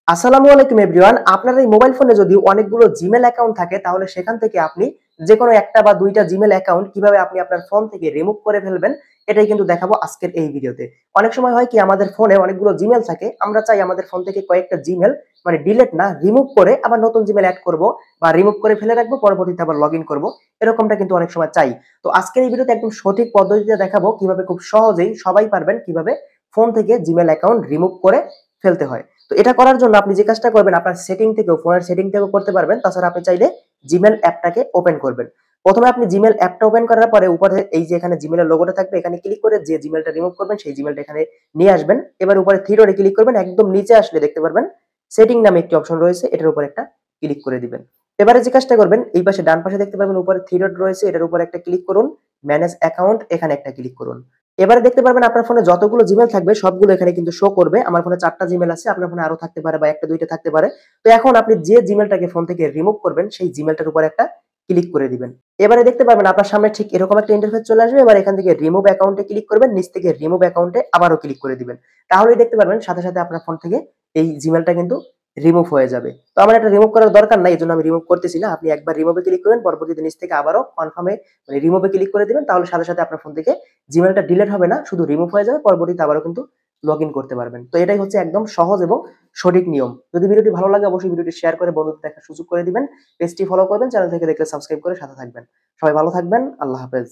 আসসালামু আলাইকুম এভরিওয়ান। আপনার এই মোবাইল ফোনে যদি অনেকগুলো জিমেল অ্যাকাউন্ট থাকে তাহলে সেখান থেকে আপনি যেকোনো একটা বা ২ টা জিমেল অ্যাকাউন্ট কিভাবে আপনি আপনার ফোন থেকে রিমুভ করে ফেলবেন এটাই কিন্তু দেখাবো আজকের এই ভিডিওতে। অনেক সময় হয় কি আমাদের ফোনে অনেকগুলো জিমেল থাকে। আমরা চাই আমাদের ফোন থেকে কয়েকটা জিমেল মানে ডিলিট না রিমুভ করে আবার নতুন জিমেল এড করব বা রিমুভ করে ফেলে রাখবো পরবর্তীতে আবার লগইন করব। এরকমটা কিন্তু অনেক সময় চাই। তো আজকের এই ভিডিওতে একদম সঠিক পদ্ধতিতে দেখাবো কিভাবে খুব সহজেই সবাই পারবেন কিভাবে ফোন থেকে জিমেল অ্যাকাউন্ট রিমুভ করে ফেলতে হয়। তো এটা করার জন্য আপনি যে কাজটা করবেন আপনার সেটিং থেকেও ফোনের সেটিং থেকেও করতে পারবেন। তাছাড়া আপনি চাইলে জিমেল অ্যাপটাকে ওপেন করবেন। প্রথমে আপনি জিমেল অ্যাপটা ওপেন করার পরে উপরে এই যে এখানে জিমেলের লোগোটা থাকবে এখানে ক্লিক করে যে জিমেলটা রিমুভ করবেন সেই জিমেলটা এখানে নিয়ে আসবেন। এবার উপরে থ্রি ডটে ক্লিক করবেন। একদম নিচে আসলে দেখতে পারবেন সেটিং নামে একটি অপশন রয়েছে। এটার উপর একটা ক্লিক করে দিবেন। এবারে যে কাজটা করবেন এই পাশে ডান পাশে দেখতে পারবেন উপরে থ্রি ডট রয়েছে। এটার উপর একটা ক্লিক করুন। ম্যানেজ অ্যাকাউন্ট এখানে একটা ক্লিক করুন। এবারে দেখতে পারবেন আপনার ফোনে যতগুলো জিমেল থাকবে সবগুলো এখানে কিন্তু শো করবে। আমার ফোনে ৪ টা জিমেল আছে। আপনার ফোনে আরো থাকতে পারে বা ১ টা ২ টা থাকতে পারে। তো এখন আপনি যে জিমেলটাকে ফোন থেকে রিমুভ করবেন সেই জিমেলটার উপর একটা ক্লিক করে দিবেন। এবারে দেখতে পারবেন আপনার সামনে ঠিক এরকম একটা ইন্টারফেস চলে আসবে। এবার এখান থেকে রিমুভ অ্যাকাউন্টে ক্লিক করবেন। নিচ থেকে রিমুভ অ্যাকাউন্টে আবারও ক্লিক করে দিবেন। তাহলেই দেখতে পারবেন সাথে, সাথে আপনার ফোন থেকে এই জিমেলটা কিন্তু রিমুভ হয়ে যাবে। তো আমার এটা রিমুভ করার দরকার নাই। এজন্য আমি রিমুভ করতেছি না। আপনি একবার রিমুভ এ ক্লিক করবেন পরবর্তীতে নিচ থেকে আবারও কনফার্ম এ মানে রিমুভ এ ক্লিক করে দিবেন। তাহলে সাথে, সাথে আপনার ফোন থেকে জিমেলটা ডিলিট হবে না, শুধু রিমুভ হয়ে যাবে। পরবর্তীতে আবারও কিন্তু লগইন করতে পারবেন। তো এটাই হচ্ছে একদম সহজ এবং সঠিক নিয়ম। যদি ভিডিওটি ভালো লাগে অবশ্যই ভিডিওটি শেয়ার করে বন্ধুদের দেখার সুযোগ করে দিবেন। পেজটি ফলো করবেন, চ্যানেল থেকে দেখলে সাবস্ক্রাইব করে সাথে থাকবেন। সবাই ভালো থাকবেন। আল্লাহ হাফেজ।